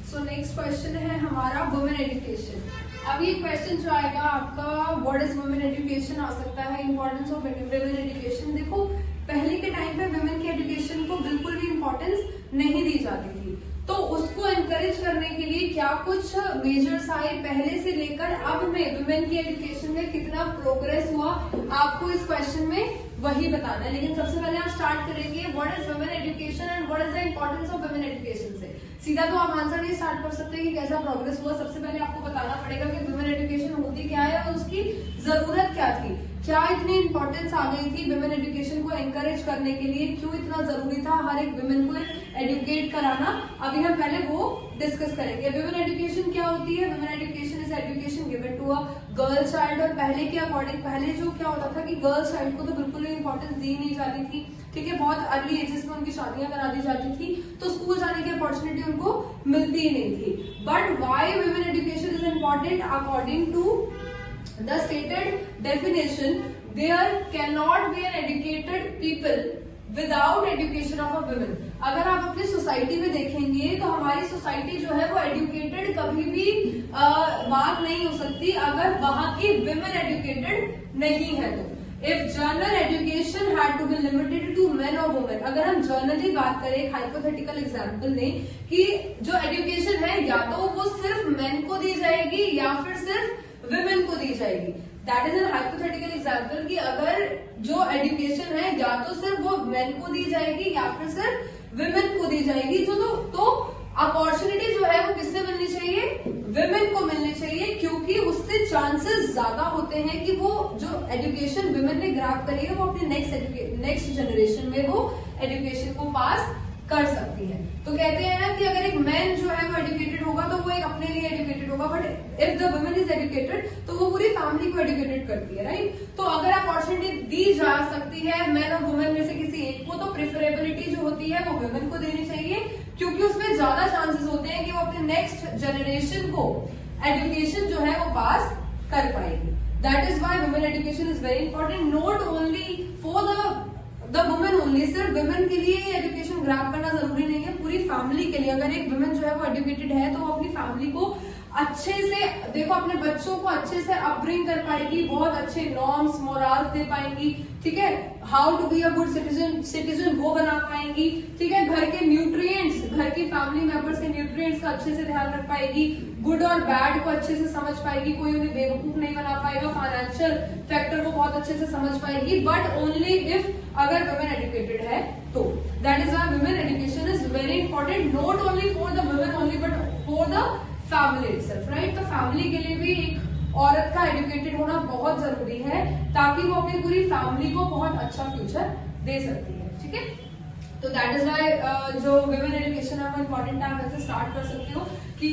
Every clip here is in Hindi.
सो नेक्स्ट क्वेश्चन है हमारा वुमेन एजुकेशन। अब ये क्वेश्चन जो आएगा आपका व्हाट इज वुमेन एजुकेशन आ सकता है, इंपॉर्टेंस ऑफ वुमेन एजुकेशन। देखो पहले के टाइम पे वुमेन की एजुकेशन को बिल्कुल भी इंपॉर्टेंस नहीं दी जाती थी, तो उसको एनकरेज करने के लिए क्या कुछ मेजर्स आए पहले से लेकर अब में वुमेन की एजुकेशन में कितना प्रोग्रेस हुआ, आपको इस क्वेश्चन में वही बताना है। लेकिन सबसे पहले आप स्टार्ट करेंगे what is women education and what is the importance of women education से। सीधा तो आप आंसर नहीं स्टार्ट कर सकते कि कैसा प्रोग्रेस हुआ। सबसे पहले आपको बताना पड़ेगा कि वुमेन एजुकेशन होती क्या है और उसकी जरूरत क्या थी, क्या इतनी इंपॉर्टेंस आ गई थी वुमेन एजुकेशन को एनकरेज करने के लिए, क्यों इतना जरूरी था हर एक वुमेन को एजुकेट कराना। अभी हम पहले वो डिस्कस करेंगे। वुमेन एजुकेशन क्या होती है? Women education is education given to a girl child. और पहले के अकॉर्डिंग पहले जो क्या होता था कि गर्ल चाइल्ड को तो बिल्कुल भी इंपॉर्टेंस दी नहीं जाती थी, ठीक है, बहुत अर्ली एजेस में उनकी शादियां करा दी जाती थी, तो स्कूल जाने की अपॉर्चुनिटी उनको मिलती ही नहीं थी। But why women education is important? According to the stated definition, there cannot be an educated people without education of a woman। अगर आप अपनी सोसाइटी में देखेंगे तो हमारी सोसाइटी जो है वो एजुकेटेड कभी भी बात नहीं हो सकती अगर वहां की विमेन एजुकेटेड नहीं है। तो if general education had to be limited to men और वुमेन, अगर हम जनरली बात करें एक हाइपोथेटिकल एग्जांपल दें कि जो एजुकेशन है या तो वो सिर्फ मेन को दी जाएगी या फिर सिर्फ विमेन को दी जाएगी। That is an hypothetical example कि अगर जो एजुकेशन है या तो सिर्फ वो मेन को दी जाएगी या फिर सिर्फ विमेन को दी जाएगी, तो अपॉर्चुनिटी जो है वो किससे मिलनी चाहिए? विमेन को मिलनी चाहिए, क्योंकि उससे चांसेस ज्यादा होते हैं कि वो जो एजुकेशन विमेन ने ग्रैब करी है वो अपने नेक्स्ट जनरेशन में वो एजुकेशन को पास कर सकती है। तो कहते हैं ना कि अगर एक मैन जो है वो एजुकेटेड होगा तो वो एक अपने लिए एजुकेटेड होगा, but if the women is educated तो वो पूरी फैमिली को एजुकेटेड करती है, राइट। तो अगर अपॉर्चुनिटी दी जा सकती है मैन और वुमेन में से किसी एक को, तो प्रेफरेबिलिटी जो होती है वो वुमेन को देनी चाहिए, क्योंकि उसमें ज्यादा चांसेस होते हैं कि वो अपने नेक्स्ट जनरेशन को एजुकेशन जो है वो पास कर पाएगी। That is why women education is very important, not only for the women only. सिर्फ वुमेन के लिए ही एजुकेशन ग्रैब करना जरूरी नहीं है, पूरी फैमिली के लिए। अगर एक वुमेन जो है वो एजुकेटेड है तो वो अपनी फैमिली को अच्छे से, देखो अपने बच्चों को अच्छे से अपब्रिंग कर पाएगी, बहुत अच्छे नॉर्म्स मोरल्स दे पाएंगी, ठीक है, how to be a good citizen वो बना पाएंगी, ठीक है, घर के न्यूट्रिएंट्स, घर की फैमिली मेंबर्स के न्यूट्रिएंट्स का अच्छे से ध्यान रख पाएगी, गुड और बैड को अच्छे से समझ पाएगी, कोई उन्हें बेवकूफ नहीं बना पाएगा, फाइनेंशियल फैक्टर को बहुत अच्छे से समझ पाएगी, बट ओनली इफ अगर वुमेन एजुकेटेड है तो। That is why women education is very important, not only for the women only but for the family itself, right. तो फैमिली के लिए भी एक औरत का एजुकेटेड होना बहुत जरूरी है ताकि वो अपनी पूरी फैमिली को बहुत अच्छा फ्यूचर दे सकती है, ठीक है। तो दैट इज वाई जो वुमेन एजुकेशन है वो इम्पोर्टेंट है। आप ऐसे स्टार्ट कर सकते हो कि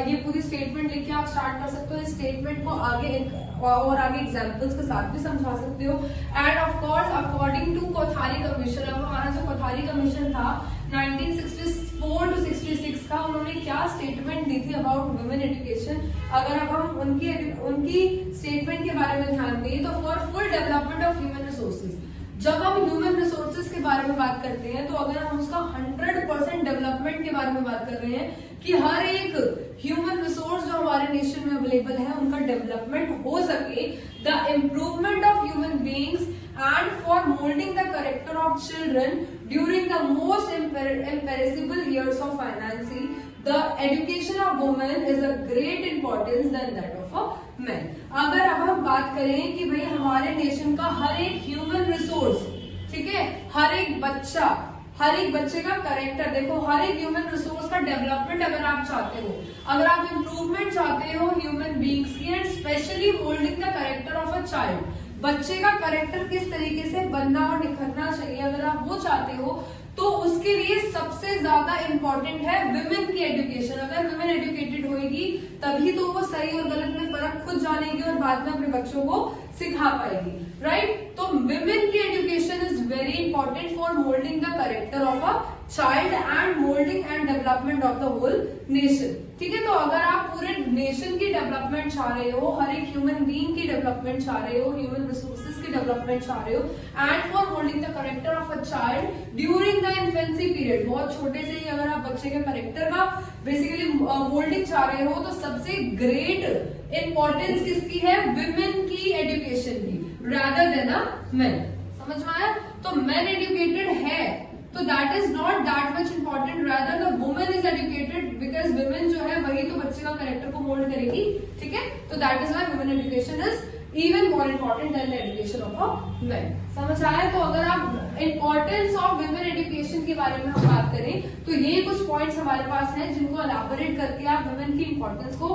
ये पूरी स्टेटमेंट लिख के आप स्टार्ट कर सकते हो, इस स्टेटमेंट को आगे और आगे एग्जांपल्स के साथ भी समझा सकते हो। And of course according to Kothari commission, अब हमारा जो कोठारी कमीशन था 1964 to 66 का, उन्होंने क्या स्टेटमेंट दी थी अबाउट वुमेन एजुकेशन। अगर अब हम उनकी स्टेटमेंट के बारे में ध्यान दें तो for full development of human resources, जब हम ह्यूमन रिसोर्सेज के बारे में बात करते हैं तो अगर हम उसका 100% डेवलपमेंट के बारे में बात कर रहे हैं कि हर एक ह्यूमन रिसोर्स जो हमारे नेशन में अवेलेबल है उनका डेवलपमेंट हो सके, the improvement of human beings and for molding the character of children during the most imperishable years of financing, the education of women is a great importance than that of a man। अगर अब हम बात करें कि भाई हमारे नेशन का हर एक ह्यूमन रिसोर्स, ठीक है, हर एक बच्चे का कैरेक्टर, देखो हर एक ह्यूमन रिसोर्स का डेवलपमेंट अगर आप चाहते हो, अगर आप इम्प्रूवमेंट चाहते हो ह्यूमन बीइंग्स की, and specially moulding the character of a child, बच्चे का कैरेक्टर किस तरीके से बनना और निखरना चाहिए, अगर आप वो चाहते हो तो उसके लिए सबसे ज्यादा इम्पोर्टेंट है विमेन की एजुकेशन। अगर विमेन एजुकेटेड होगी तभी तो वो सही और गलत में फर्क खुद जानेगी और बाद में अपने बच्चों को सिखा पाएगी। राइट। तो विमेन की education is very important for moulding the character of a child and moulding and development of the whole nation. ठीक है, तो अगर आप पूरे नेशन की डेवलपमेंट चाह रहे हो, हर एक ह्यूमन बीइंग की डेवलपमेंट चाह रहे हो, ह्यूमन रिसोर्सेज की डेवलपमेंट चाह रहे हो, and for moulding the character of a child during the infancy period, बहुत छोटे से ही अगर आप बच्चे के करेक्टर का बेसिकली मोल्डिंग चाह रहे हो, तो सबसे ग्रेट इंपॉर्टेंस किसकी है? विमेन की एजुकेशन की, rather than a men। समझ में आया? तो men educated है तो that is not that much important, rather the woman is educated because women जो है वही तो बच्चे का कैरेक्टर को मोल्ड करेगी। ठीक है, तो that is why women education is even more important than the education of a men। समझ आया? तो अगर आप इंपॉर्टेंस ऑफ women education के बारे में हम बात करें तो ये कुछ पॉइंट्स हमारे पास हैं जिनको एलैबोरेट करके आप women की इंपॉर्टेंस को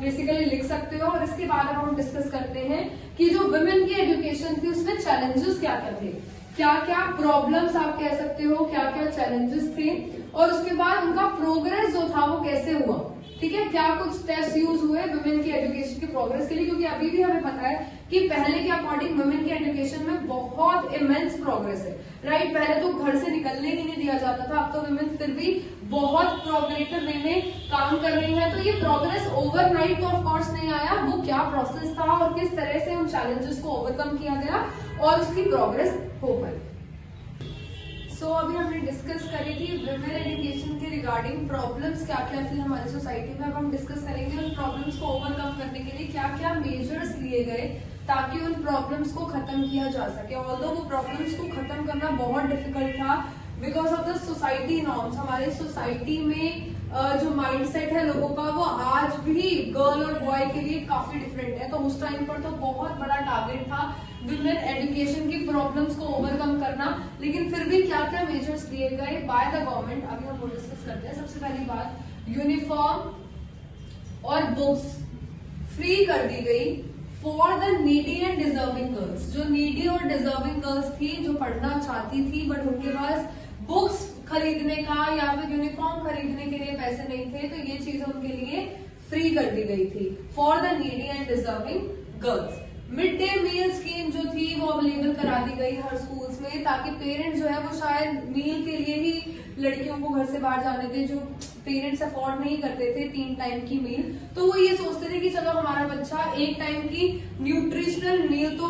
बेसिकली लिख सकते हो। और इसके बाद अब हम डिस्कस करते हैं कि जो women की एजुकेशन थी उसमें चैलेंजेस क्या क्या थे, क्या क्या प्रॉब्लम्स आप कह सकते हो, क्या क्या चैलेंजेस थे, और उसके बाद उनका प्रोग्रेस जो था वो कैसे हुआ। ठीक है, क्या कुछ स्टेप्स यूज हुए वुमेन की एजुकेशन के प्रोग्रेस के लिए, क्योंकि अभी भी हमें पता है कि पहले के अकॉर्डिंग वुमेन की एजुकेशन में बहुत इमेंस प्रोग्रेस है। राइट, पहले तो घर से निकलने ही नहीं दिया जाता था, अब तो वुमेन फिर भी बहुत प्रोग्रेसिव वे में काम कर रही है। तो ये प्रोग्रेस ओवरनाइट तो ऑफकोर्स नहीं आया, वो क्या प्रोसेस था और किस तरह से उन चैलेंजेस को ओवरकम किया गया और उसकी प्रोग्रेस हो पाई। सो अभी हमने डिस्कस करी थी वुमेन एजुकेशन के रिगार्डिंग प्रॉब्लम्स क्या क्या थी हमारी सोसाइटी में। अब हम डिस्कस करेंगे उन प्रॉब्लम्स को ओवरकम करने के लिए क्या क्या मेजर्स लिए गए ताकि उन प्रॉब्लम्स को खत्म किया जा सके। ऑल्दो वो प्रॉब्लम्स को खत्म करना बहुत डिफिकल्ट था because of the society norms. हमारी सोसाइटी में जो माइंडसेट है लोगों का वो आज भी गर्ल और बॉय के लिए काफी डिफरेंट है। तो उस टाइम पर तो बहुत बड़ा टारगेट था विमेन एजुकेशन की प्रॉब्लम्स को ओवरकम करना, लेकिन फिर भी क्या क्या मेजर्स लिए गए बाय द गवर्नमेंट अभी हम वो डिस्कस करते हैं। सबसे पहली बात, यूनिफॉर्म और बुक्स फ्री कर दी गई for the needy and deserving girls. जो नीडी और डिजर्विंग गर्ल्स थी, जो पढ़ना चाहती थी बट उनके पास बुक्स खरीदने का या फिर यूनिफॉर्म खरीदने के लिए पैसे नहीं थे, तो ये चीजें उनके लिए फ्री कर दी गई थी for the needy and deserving girls. Mid day meal scheme जो थी वो अवेलेबल करा दी गई हर स्कूल्स में, ताकि पेरेंट्स जो है वो शायद मील के लिए ही लड़कियों को घर से बाहर जाने थे। जो पेरेंट्स अफोर्ड नहीं करते थे 3 टाइम की मील, तो वो ये सोचते थे कि चलो हमारा बच्चा 1 टाइम की न्यूट्रिशनल मील तो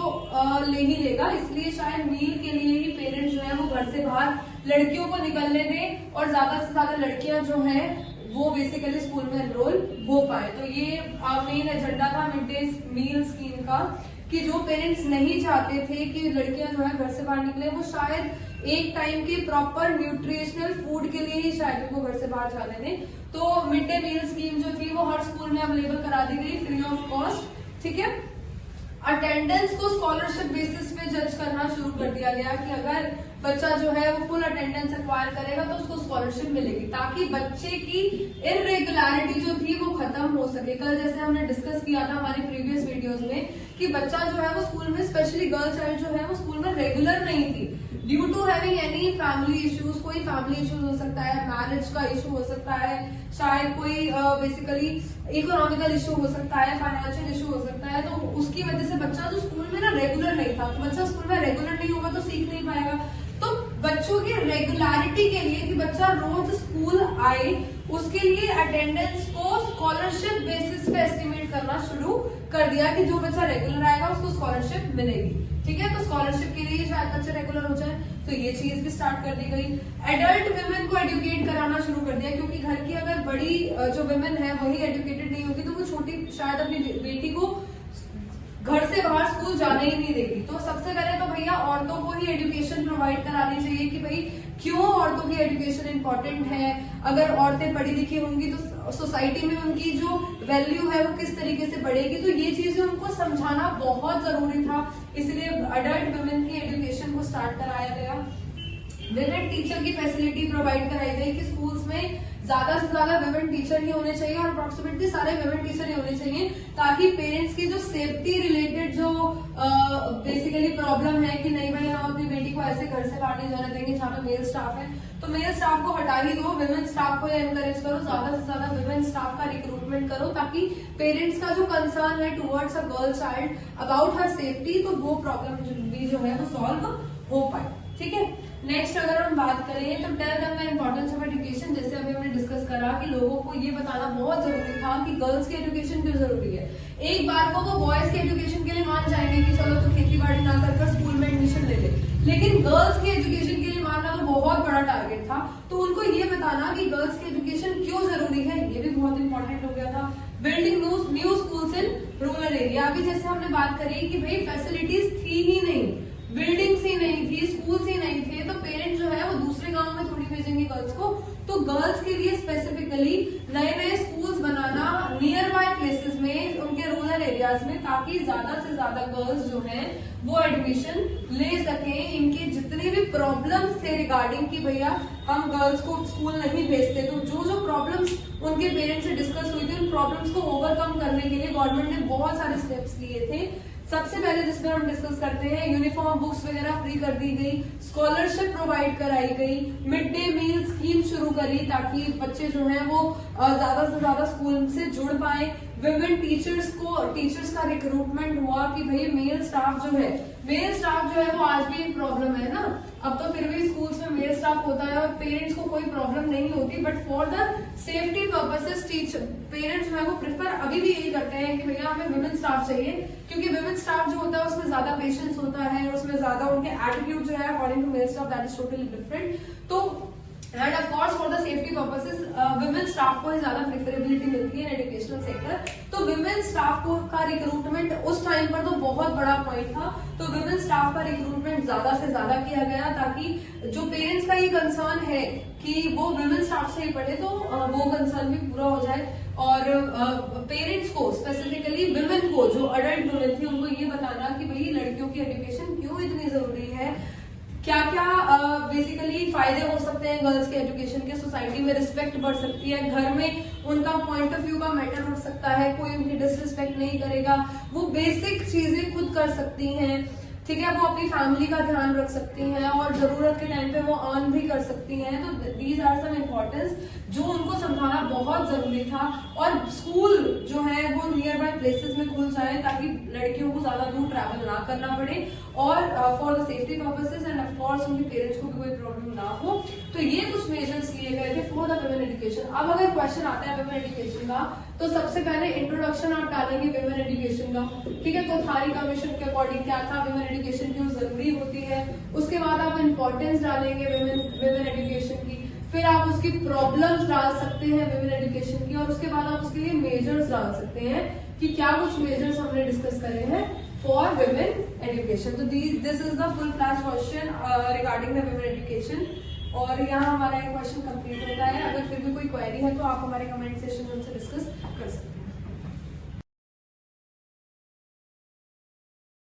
ले ही लेगा, इसलिए शायद मील के लिए ही पेरेंट्स जो है वो घर से बाहर लड़कियों को निकलने दें और ज्यादा से ज्यादा लड़कियां जो है वो बेसिकली स्कूल में एनरोल हो पाए। तो ये मेन एजेंडा था मिड डे मील स्कीम का कि जो पेरेंट्स नहीं चाहते थे कि लड़कियां जो है घर से बाहर निकले, वो शायद 1 टाइम के प्रॉपर न्यूट्रिशनल फूड के लिए ही शायद उनको घर से बाहर जाने दें। तो मिड डे मील स्कीम जो थी वो हर स्कूल में अवेलेबल करा दी गई फ्री ऑफ कॉस्ट। ठीक है, अटेंडेंस को स्कॉलरशिप बेसिस पे जज करना शुरू कर दिया गया कि अगर बच्चा जो है वो फुल अटेंडेंस एक्वायर करेगा तो उसको स्कॉलरशिप मिलेगी, ताकि बच्चे की इरेगुलरिटी जो थी वो खत्म हो सके। कल जैसे हमने डिस्कस किया था हमारी प्रीवियस वीडियोस में कि बच्चा जो है वो स्कूल में, स्पेशली गर्ल चाइल्ड जो है वो स्कूल में रेगुलर नहीं थी due to having any family issues. कोई फैमिली इश्यूज हो सकता है, मैरिज का इशू हो सकता है, शायद कोई बेसिकली इकोनॉमिकल इशू हो सकता है, फाइनेंशियल इशू हो सकता है। तो उसकी वजह से बच्चा जो स्कूल में ना रेगुलर नहीं था, तो बच्चा स्कूल में रेगुलर नहीं होगा तो सीख नहीं पाएगा। तो बच्चों की रेगुलरिटी के लिए कि बच्चा रोज स्कूल आए, उसके लिए अटेंडेंस को स्कॉलरशिप बेसिस पे एस्टिमेट करना शुरू कर दिया कि जो बच्चा रेगुलर आएगा उसको स्कॉलरशिप मिलेगी। ठीक है, तो स्कॉलरशिप के लिए शायद बच्चे रेगुलर हो जाए, तो ये चीज भी स्टार्ट कर दी गई। एडल्ट वुमेन को एजुकेट कराना शुरू कर दिया, क्योंकि घर की अगर बड़ी जो वुमेन है वही एजुकेटेड नहीं होगी तो वो छोटी शायद अपनी बेटी को घर से बाहर स्कूल जाने ही नहीं देगी। तो सबसे पहले तो भैया औरतों को ही एजुकेशन प्रोवाइड करानी चाहिए कि भाई क्यों औरतों की एजुकेशन इंपॉर्टेंट है। अगर औरतें पढ़ी लिखी होंगी तो सोसाइटी में उनकी जो वैल्यू है वो किस तरीके से बढ़ेगी। तो ये चीजें उनको समझाना बहुत जरूरी था, इसलिए अडल्ट वुमेन की एजुकेशन को स्टार्ट कराया गया। विमेन टीचर की फैसिलिटी प्रोवाइड कराई गई कि स्कूल्स में ज्यादा से ज्यादा विमेन टीचर ही होने चाहिए और अप्रोक्सीमेटली सारे विमेन टीचर ही होने चाहिए, ताकि पेरेंट्स की जो सेफ्टी रिलेटेड जो बेसिकली प्रॉब्लम है कि नहीं भाई हम अपनी बेटी को ऐसे घर से बाहर नहीं जाने देंगे जहाँ पे मेल स्टाफ है, तो मेल स्टाफ को हटा ही दो, विमेन स्टाफ को एनकरेज करो, ज्यादा से ज्यादा विमेन स्टाफ का रिक्रूटमेंट करो, ताकि पेरेंट्स का जो कंसर्न है towards a girl child about her safety, तो वो प्रॉब्लम भी जो है वो सॉल्व हो पाए। ठीक है, नेक्स्ट अगर हम बात करें तो tell them the importance of education. जैसे अभी हमने डिस्कस करा कि लोगों को ये बताना बहुत जरूरी था कि गर्ल्स की एजुकेशन क्यों जरूरी है। एक बार को वो बॉयज की एजुकेशन के लिए मान जाएंगे कि चलो तो खेती बाड़ी ना कर स्कूल में एडमिशन ले ले, लेकिन गर्ल्स की एजुकेशन के लिए मानना तो बहुत बड़ा टारगेट था। तो उनको ये बताना कि गर्ल्स की एजुकेशन क्यों जरूरी है, ये भी बहुत इंपॉर्टेंट हो गया था। Building new schools in rural area, अभी जैसे हमने बात करी कि भाई फैसिलिटीज थी ही नहीं, बिल्डिंग्स ही नहीं थी, स्कूल्स ही नहीं थे, तो पेरेंट्स जो है वो दूसरे गांव में थोड़ी भेजेंगे गर्ल्स को। तो गर्ल्स के लिए स्पेसिफिकली नए नए schools banana near by places में, उनके रूरल एरियाज में, ताकि ज्यादा से ज्यादा गर्ल्स जो हैं वो एडमिशन ले सकें। इनके जितने भी प्रॉब्लम्स थे रिगार्डिंग कि भैया हम गर्ल्स को स्कूल नहीं भेजते, तो जो प्रॉब्लम्स उनके पेरेंट्स से डिस्कस हुई थी, उन प्रॉब्लम्स को ओवरकम करने के लिए गवर्नमेंट ने बहुत सारे स्टेप्स लिए थे। सबसे पहले जिसमें हम डिस्कस करते हैं, यूनिफॉर्म बुक्स वगैरह फ्री कर दी गई, स्कॉलरशिप प्रोवाइड कराई गई, मिड डे मील स्कीम शुरू करी ताकि बच्चे जो हैं वो ज्यादा से ज्यादा स्कूल से जुड़ पाए। विमेन टीचर्स का रिक्रूटमेंट हुआ कि भाई मेल स्टाफ जो है वो आज भी एक प्रॉब्लम है ना, अब तो फिर भी स्कूल्स में मेल स्टाफ होता है और पेरेंट्स को कोई प्रॉब्लम नहीं होती, but for the safety purposes parents जो है वो प्रेफर अभी भी यही करते हैं कि भैया हमें विमेन स्टाफ चाहिए, क्योंकि विमेन स्टाफ जो होता है उसमें ज्यादा पेशेंस होता है, उसमें ज्यादा उनके एटीट्यूड जो है according to male staff that is totally different. तो and of course for the safety purposes women staff को ही ज्यादा प्रेफरेबिलिटी मिलती है एजुकेशनल सेक्टर। तो विमेन स्टाफ को का रिक्रूटमेंट उस टाइम पर तो बहुत बड़ा पॉइंट था, तो विमेन स्टाफ का रिक्रूटमेंट ज्यादा से ज्यादा किया गया, ताकि जो पेरेंट्स का ये कंसर्न है कि वो विमेन स्टाफ से ही पढ़े, तो वो कंसर्न भी पूरा हो जाए। और पेरेंट्स को स्पेसिफिकली विमेन को, जो अडल्ट वुमेन थी, उनको ये बताना कि भाई लड़कियों की एजुकेशन क्यों इतनी जरूरी है, क्या क्या बेसिकली फायदे हो सकते हैं गर्ल्स के एजुकेशन के, सोसाइटी में रिस्पेक्ट बढ़ सकती है, घर में उनका पॉइंट ऑफ व्यू का मैटर हो सकता है, कोई उनकी डिसरिस्पेक्ट नहीं करेगा, वो बेसिक चीजें खुद कर सकती हैं, ठीक है, वो अपनी फैमिली का ध्यान रख सकती हैं और जरूरत के टाइम पे वो अर्न भी कर सकती हैं। तो दीज आर सम इम्पोर्टेंस जो उनको समझाना बहुत जरूरी था। और स्कूल जो है वो नियर बाय प्लेसेस में खुल जाए ताकि लड़कियों को ज्यादा दूर ट्रैवल ना करना पड़े और for the safety purposes and of course उनके पेरेंट्स को भी कोई प्रॉब्लम ना हो। तो ये कुछ मेजर्स लिए गए थे फॉर द विमेन एजुकेशन। अब अगर क्वेश्चन आता है विमेन एजुकेशन का, तो सबसे पहले इंट्रोडक्शन आप डालेंगे विमेन एजुकेशन का, ठीक है, कोठारी कमीशन के अकॉर्डिंग क्या था, विमेन एजुकेशन क्यों जरूरी होती है, उसके बाद आप इंपॉर्टेंस डालेंगे विमेन एजुकेशन की, फिर आप उसकी प्रॉब्लम्स डाल सकते हैं विमेन एजुकेशन की, और उसके बाद आप उसके लिए मेजर्स डाल सकते हैं कि क्या कुछ मेजर्स हमने डिस्कस करे हैं फॉर विमेन एजुकेशन। तो this is the full class question regarding the women education. और यहाँ हमारा ये क्वेश्चन कंप्लीट होता है। अगर फिर भी कोई क्वेरी है तो आप हमारे कमेंट सेशन में उनसे डिस्कस कर सकते हैं।